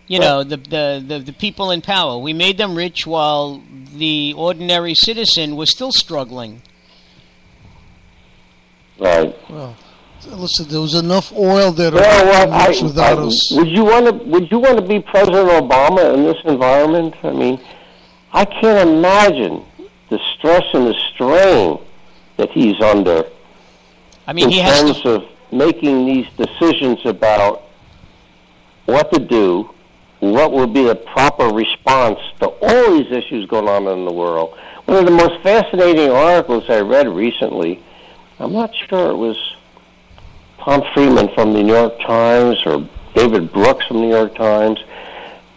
You know, the people in power. We made them rich while the ordinary citizen was still struggling. Right. Well, listen, there was enough oil there to rich without us. Would you want to be President Obama in this environment? I mean, I can't imagine the stress and the strain that he's under. I mean, in terms of making these decisions about what to do, what will be the proper response to all these issues going on in the world. One of the most fascinating articles I read recently, I'm not sure it was Tom Friedman from the New York Times or David Brooks from the New York Times,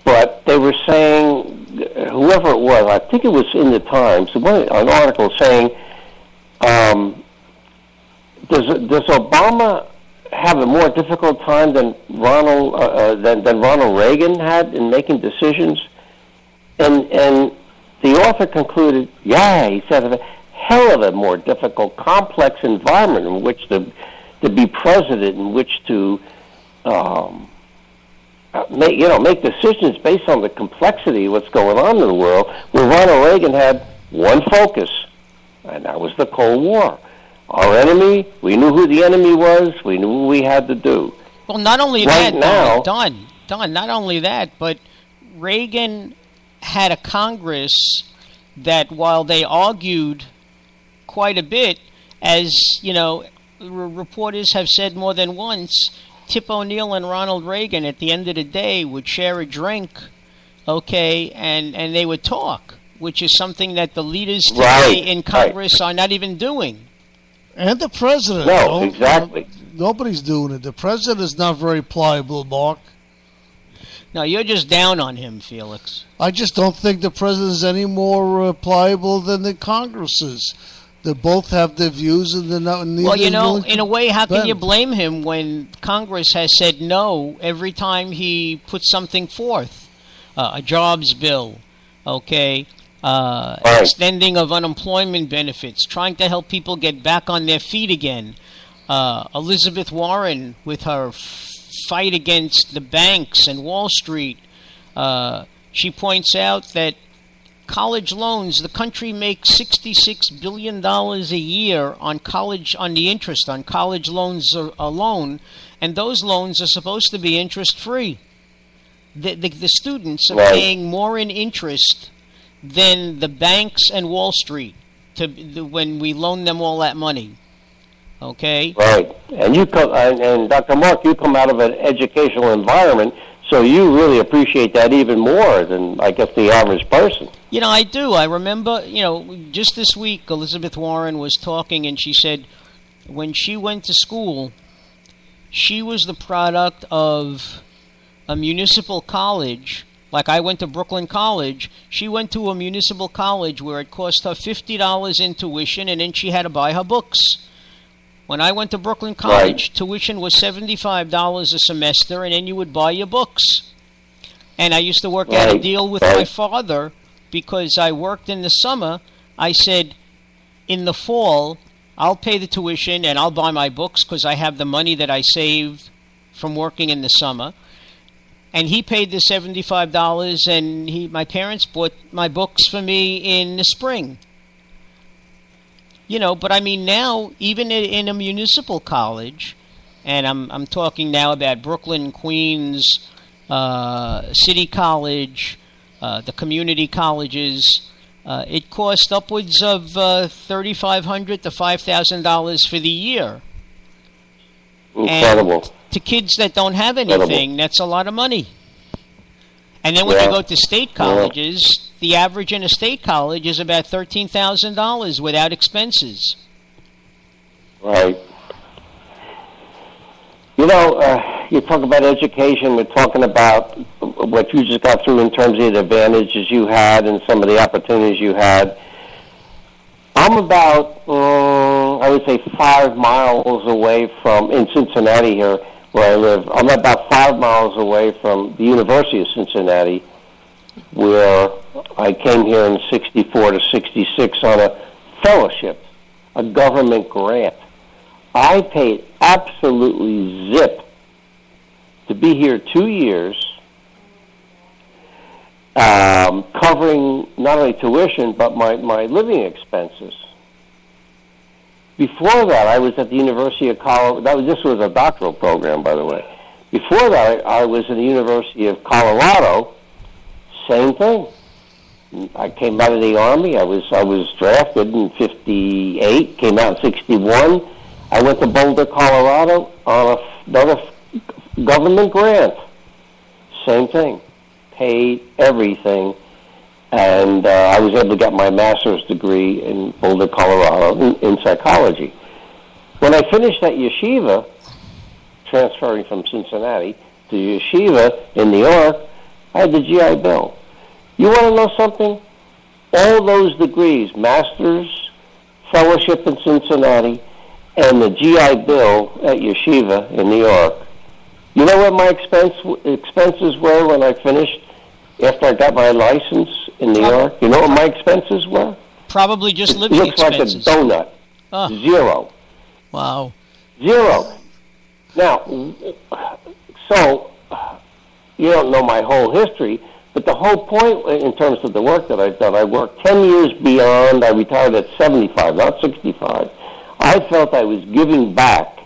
but they were saying, whoever it was, I think it was in the Times, an article saying, does Obama have a more difficult time than Ronald Reagan had in making decisions? And the author concluded, he said, a hell of a more difficult, complex environment in which to be president, in which to make decisions based on the complexity of what's going on in the world. Where Ronald Reagan had one focus, and that was the Cold War. Our enemy, we knew who the enemy was, we knew what we had to do. Well, not only right that, now, Don, not only that, but Reagan had a Congress that, while they argued quite a bit, as, you know, reporters have said more than once, Tip O'Neill and Ronald Reagan, at the end of the day, would share a drink, okay, and they would talk, which is something that the leaders today in Congress are not even doing. And the president. No, exactly. Nobody's doing it. The president is not very pliable, Mark. No, you're just down on him, Felix. I just don't think the president is any more pliable than the Congress is. They both have their views, and they're not. Well, you know, in a way, how can you blame him when Congress has said no every time he puts something forth? A jobs bill, okay, extending of unemployment benefits, trying to help people get back on their feet again. Elizabeth Warren with her fight against the banks and Wall Street. She points out that college loans, the country makes $66 billion a year on the interest on college loans alone, and those loans are supposed to be interest-free. The students are paying more in interest than the banks and Wall Street when we loan them all that money. Okay? Right. And you come, and Dr. Mark, you come out of an educational environment, so you really appreciate that even more than, I guess, the average person. You know, I do. I remember, you know, just this week, Elizabeth Warren was talking, and she said when she went to school, she was the product of a municipal college. Like I went to Brooklyn College, she went to a municipal college where it cost her $50 in tuition, and then she had to buy her books. When I went to Brooklyn College, tuition was $75 a semester, and then you would buy your books. And I used to work out a deal with my father, because I worked in the summer. I said, in the fall, I'll pay the tuition and I'll buy my books because I have the money that I saved from working in the summer. And he paid the $75, and my parents bought my books for me in the spring. You know, but I mean now, even in a municipal college, and I'm talking now about Brooklyn, Queens, City College, the community colleges, it costs upwards of $3,500 to $5,000 for the year. Incredible. And to kids that don't have anything, that's a lot of money. And then when you go to state colleges, the average in a state college is about $13,000 without expenses. Right. You know, you talk about education, we're talking about what you just got through in terms of the advantages you had and some of the opportunities you had. I'm about, I would say 5 miles away in Cincinnati here, where I live. I'm about 5 miles away from the University of Cincinnati, where I came here in 64 to 66 on a fellowship, a government grant. I paid absolutely zip to be here 2 years covering not only tuition but my living expenses. Before that, I was at the University of Colorado. This was a doctoral program, by the way. Before that, I was at the University of Colorado. Same thing. I came out of the Army. I was drafted in '58. Came out in '61. I went to Boulder, Colorado on another government grant. Same thing. Paid everything. And I was able to get my master's degree in Boulder, Colorado, in psychology. When I finished at yeshiva, transferring from Cincinnati to yeshiva in New York, I had the GI Bill. You want to know something? All those degrees, master's, fellowship in Cincinnati, and the GI Bill at yeshiva in New York. You know what my expenses were when I finished, after I got my license in New York? You know what my expenses were? Probably just living expenses. It looks like a donut. Zero. Wow. Zero. Now, so, you don't know my whole history, but the whole point in terms of the work that I've done, I worked 10 years beyond. I retired at 75, not 65. I felt I was giving back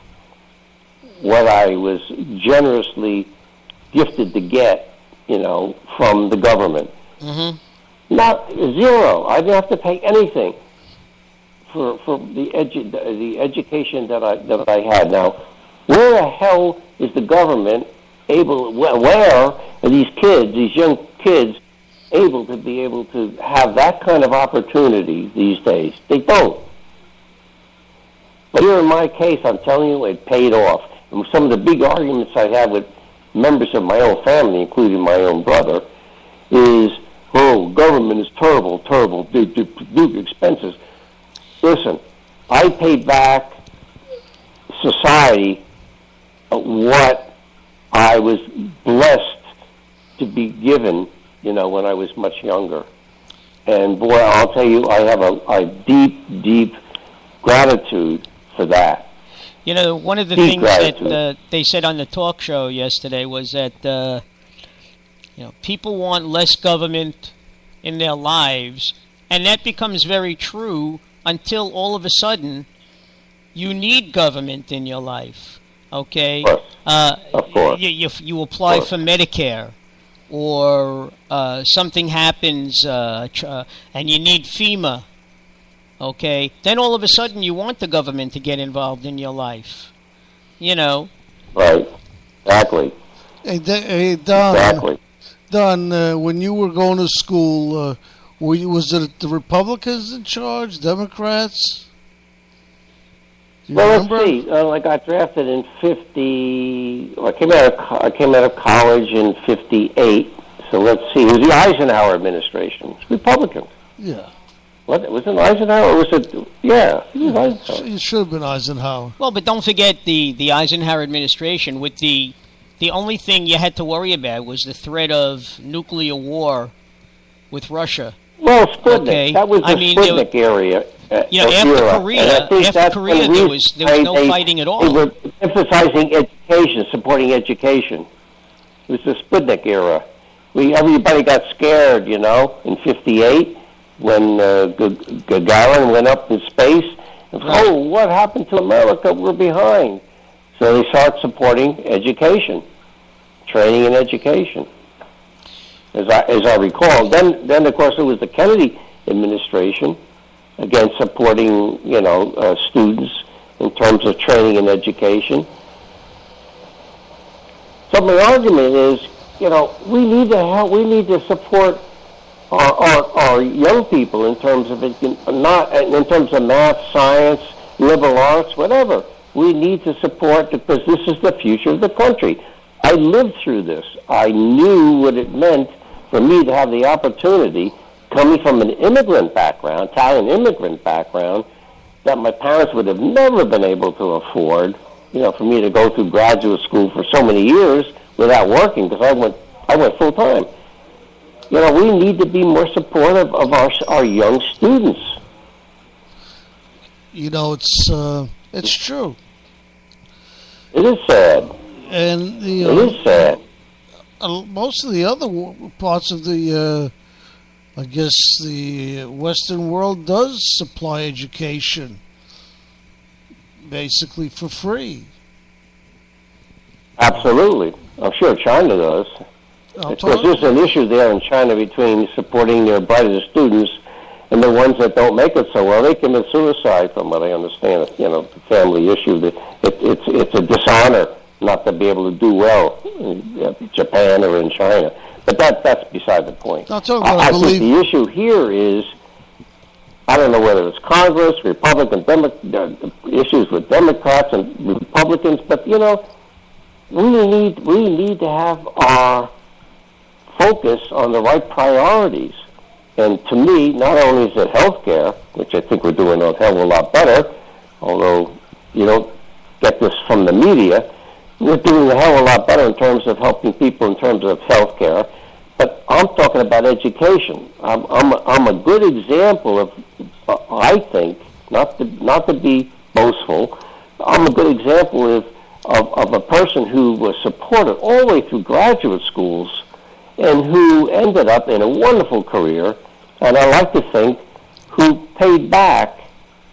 what I was generously gifted to get, from the government. Mm-hmm. Not zero. I didn't have to pay anything for the education that I had. Now, where the hell is the government able? Where are these kids, these young kids, able to have that kind of opportunity these days? They don't. But here in my case, I'm telling you, it paid off. And some of the big arguments I had with members of my own family, including my own brother, is, government is terrible, big expenses. Listen, I paid back society what I was blessed to be given, when I was much younger. And boy, I'll tell you, I have a deep, deep gratitude for that. One of the things that they said on the talk show yesterday was that, people want less government in their lives, and that becomes very true until all of a sudden you need government in your life, okay? Of course. You apply for Medicare, or something happens and you need FEMA, okay? Then all of a sudden you want the government to get involved in your life, Right. Exactly. Hey, Don. Exactly. Don, when you were going to school, was it the Republicans in charge, Democrats? Well, let's see. I got drafted in '50. I came out of college in '58. So let's see. It was the Eisenhower administration. It's Republican. Yeah. What was it? Eisenhower? Or was it? Yeah. It was Eisenhower. It should have been Eisenhower. Well, but don't forget the Eisenhower administration. With the only thing you had to worry about was the threat of nuclear war with Russia. Well, Sputnik. Okay. That was the Sputnik area. After Korea, there was no fighting at all. They were emphasizing education, supporting education. It was the Sputnik era. Everybody got scared, in '58 when Gagarin went up in space. Oh, what happened to America? We're behind. So they started supporting education, training and education, as I recall. Then of course it was the Kennedy administration, again supporting students in terms of training and education. So my argument is, we need to support our young people in terms of math, science, liberal arts, whatever. We need to support, because this is the future of the country. I lived through this. I knew what it meant for me to have the opportunity, coming from an immigrant background, Italian immigrant background, that my parents would have never been able to afford, for me to go through graduate school for so many years without working, because I went full time. We need to be more supportive of our young students. It's true. It is sad. And it is sad. most of the other parts of the, I guess, the Western world does supply education basically for free. Absolutely. I'm sure China does. Of course, there's an issue there in China between supporting their brightest students and the ones that don't make it so well. They commit suicide, from what I understand. The family issue. It's a dishonor not to be able to do well in Japan or in China. But that's beside the point. I think the issue here is, I don't know whether it's Congress, Republican, issues with Democrats and Republicans, but we need to have our focus on the right priorities. And to me, not only is it healthcare, which I think we're doing a hell of a lot better, although you don't get this from the media, we're doing a hell of a lot better in terms of helping people in terms of healthcare. But I'm talking about education. I'm a good example of, I think, not to be boastful, I'm a good example of a person who was supported all the way through graduate schools and who ended up in a wonderful career, and I like to think who paid back,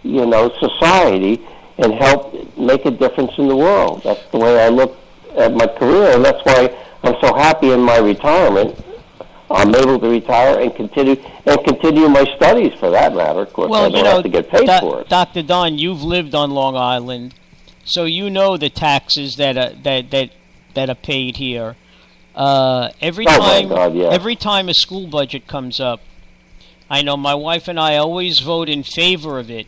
society and helped make a difference in the world. That's the way I look at my career, and that's why I'm so happy in my retirement. I'm able to retire and continue my studies, for that matter. Of course, I don't have to get paid for it. Dr. Don, you've lived on Long Island, so you know the taxes that are paid here. Every time a school budget comes up, I know my wife and I always vote in favor of it,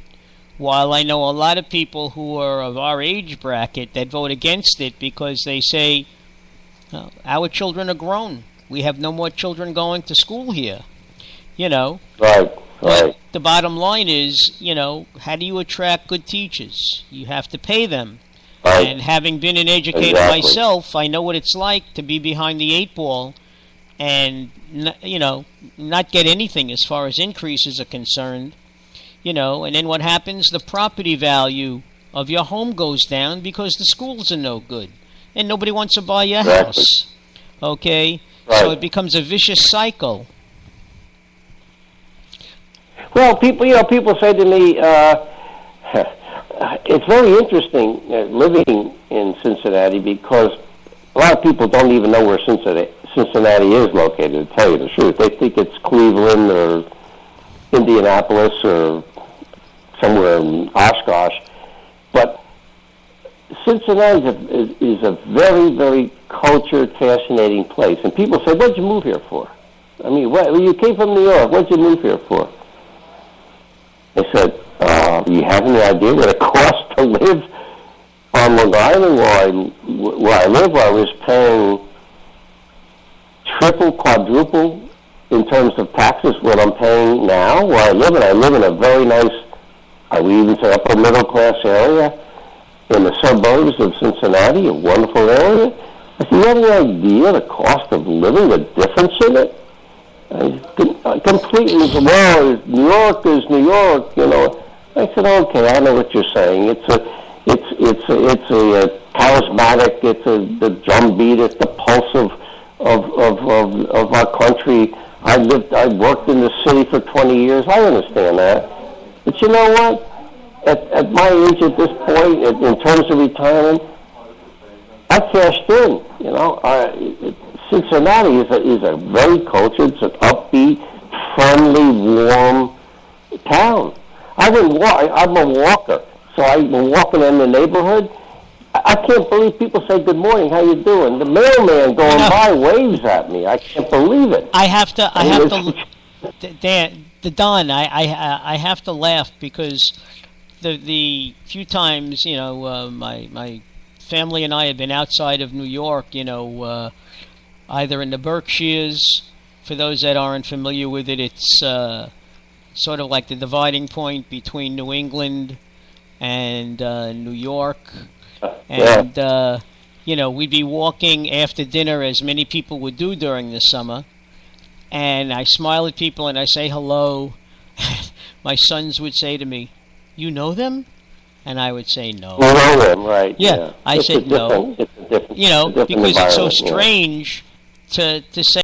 while I know a lot of people who are of our age bracket that vote against it because they say, our children are grown. We have no more children going to school here. Right. But the bottom line is, how do you attract good teachers? You have to pay them. Right. And having been an educator myself, I know what it's like to be behind the eight ball and, not get anything as far as increases are concerned. And then what happens? The property value of your home goes down because the schools are no good. And nobody wants to buy your house. Okay? Right. So it becomes a vicious cycle. Well, people say to me, it's very interesting living in Cincinnati because a lot of people don't even know where Cincinnati is located, to tell you the truth. They think it's Cleveland or Indianapolis or somewhere in Oshkosh. But Cincinnati is a very, very cultured, fascinating place. And people say, what'd you move here for? I mean, you came from New York. What'd you move here for? They said, you have any idea what it costs to live on Long Island where I live? I was paying triple, quadruple in terms of taxes what I'm paying now where I live. And I live in a very nice, I would even say upper middle class area in the suburbs of Cincinnati, a wonderful area. I said, you have any idea the cost of living, the difference in it? Completely, well, New York is New York, I said, okay, I know what you're saying. It's a charismatic. It's the drumbeat. It's the pulse of our country. I worked in the city for 20 years. I understand that, but you know what? At my age, at this point, in terms of retirement, I cashed in. Cincinnati is a very cultured, it's an upbeat, friendly, warm town. I'm a walker, so I'm walking in the neighborhood. I can't believe people say, good morning, how you doing? The mailman going by waves at me. I can't believe it. I have to, Don, I have to laugh because the few times, my family and I have been outside of New York, either in the Berkshires. For those that aren't familiar with it, it's sort of like the dividing point between New England and New York. And, we'd be walking after dinner, as many people would do during the summer. And I smile at people and I say hello. My sons would say to me, you know them? And I would say no. You know them, right. Yeah. I said no. Because it's so strange to say